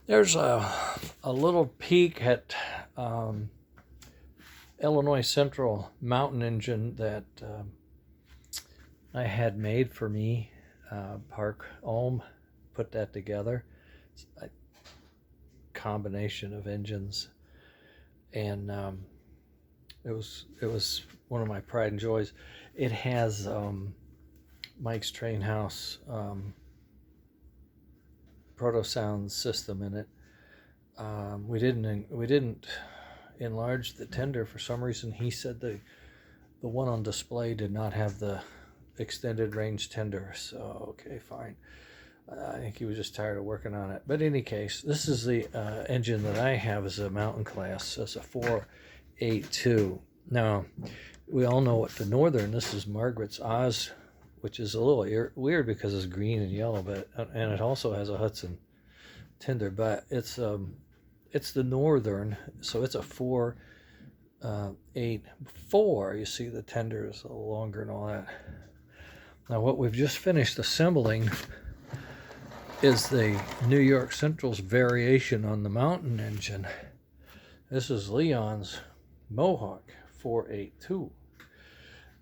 There's a little peak at Illinois Central mountain engine that I had made for me. Park Ohm put that together. It's a combination of engines, and it was one of my pride and joys. It has Mike's Train House proto sound system in it. We didn't enlarge the tender for some reason. He said the one on display did not have the extended range tender. So okay, fine. I think he was just tired of working on it. But in any case, this is the engine that I have as a mountain class. It's a 482. Now, we all know what the Northern. This is Margaret's Oz, which is a little weird because it's green and yellow, but and it also has a Hudson tender. But it's the Northern, so it's a 484. You see the tender is a little longer and all that. Now, what we've just finished assembling is the New York Central's variation on the mountain engine. This is Leon's Mohawk 482.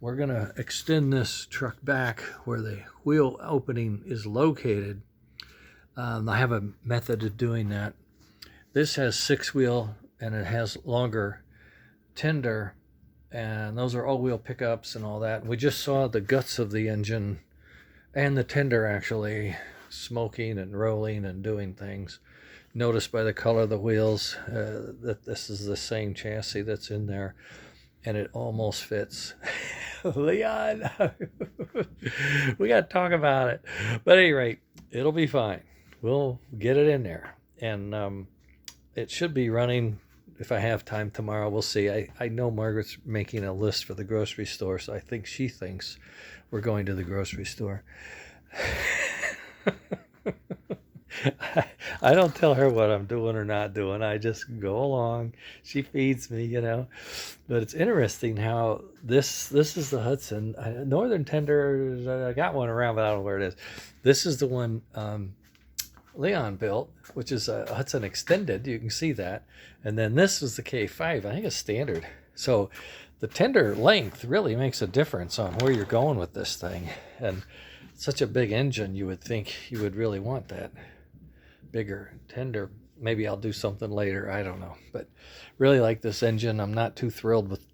We're going to extend this truck back where the wheel opening is located. I have a method of doing that. This has 6-wheel and it has longer tender, and those are all-wheel pickups and all that. We just saw the guts of the engine and the tender actually smoking and rolling and doing things. Notice by the color of the wheels that this is the same chassis that's in there, and it almost fits. Leon, we got to talk about it. But at any rate, it'll be fine. We'll get it in there, and it should be running if I have time tomorrow. We'll see. I know Margaret's making a list for the grocery store, so I think she thinks we're going to the grocery store. I don't tell her what I'm doing or not doing. I just go along. She feeds me, But it's interesting how this is the Hudson. Northern tender, I got one around, but I don't know where it is. This is the one Leon built, which is a Hudson Extended. You can see that. And then this is the K5. I think it's standard. So the tender length really makes a difference on where you're going with this thing. And such a big engine, you would think you would really want that bigger tender. Maybe I'll do something later. I don't know. But really like this engine. I'm not too thrilled with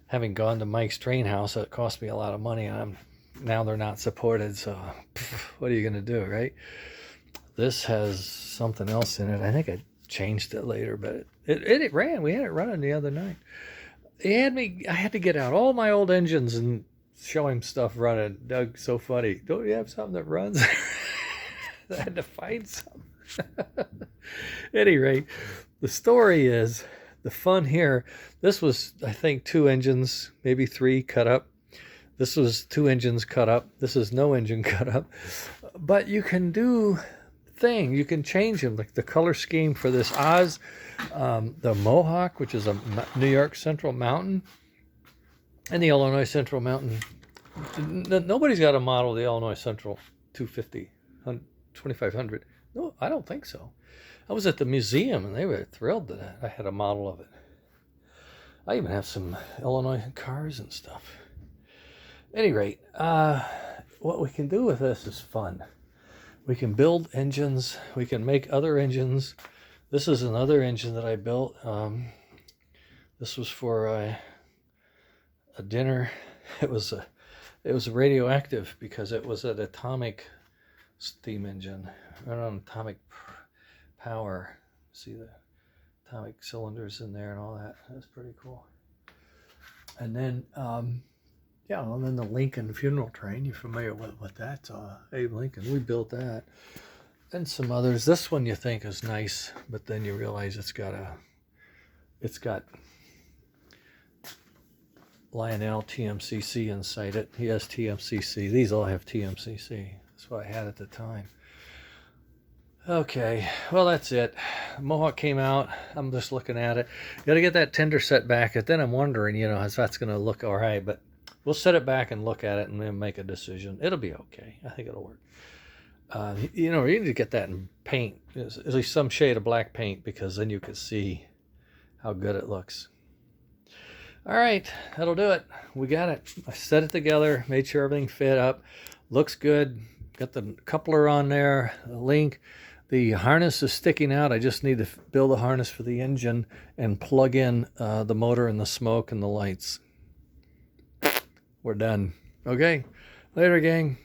having gone to Mike's Train House. It cost me a lot of money, and now they're not supported. So what are you going to do, right? This has something else in it. I think I changed it later, but it ran. We had it running the other night. I had to get out all my old engines and show him stuff running. Doug's so funny. Don't you have something that runs? I had to find some. At any rate, the story is the fun here. This was, I think, 2 engines, maybe 3 cut up. This was 2 engines cut up. This is no engine cut up. But you can do thing. You can change them, like the color scheme for this Oz, the Mohawk, which is a New York Central Mountain, and the Illinois Central Mountain. Nobody's got a model of the Illinois Central 250, 2500. No, I don't think so. I was at the museum and they were thrilled that I had a model of it. I even have some Illinois cars and stuff. At any rate, what we can do with this is fun. We can build engines. We can make other engines. This is another engine that I built. This was for a dinner. It was radioactive because it was an atomic steam engine, run on atomic power. See the atomic cylinders in there and all that. That's pretty cool. And then, and then the Lincoln funeral train. You're familiar with that? Abe Lincoln. We built that, and some others. This one you think is nice, but then you realize it's got Lionel TMCC inside it. He has TMCC. These all have TMCC. That's what I had at the time. Okay, well, that's it. Mohawk came out. I'm just looking at it. Got to get that tender set back. And then I'm wondering, if that's going to look all right. But we'll set it back and look at it and then make a decision. It'll be okay. I think it'll work. You know, you need to get that in paint, at least some shade of black paint, because then you can see how good it looks. All right, that'll do it. We got it. I set it together, made sure everything fit up. Looks good. Got the coupler on there, the link. The harness is sticking out. I just need to build a harness for the engine and plug in the motor and the smoke and the lights. We're done. Okay, later, gang.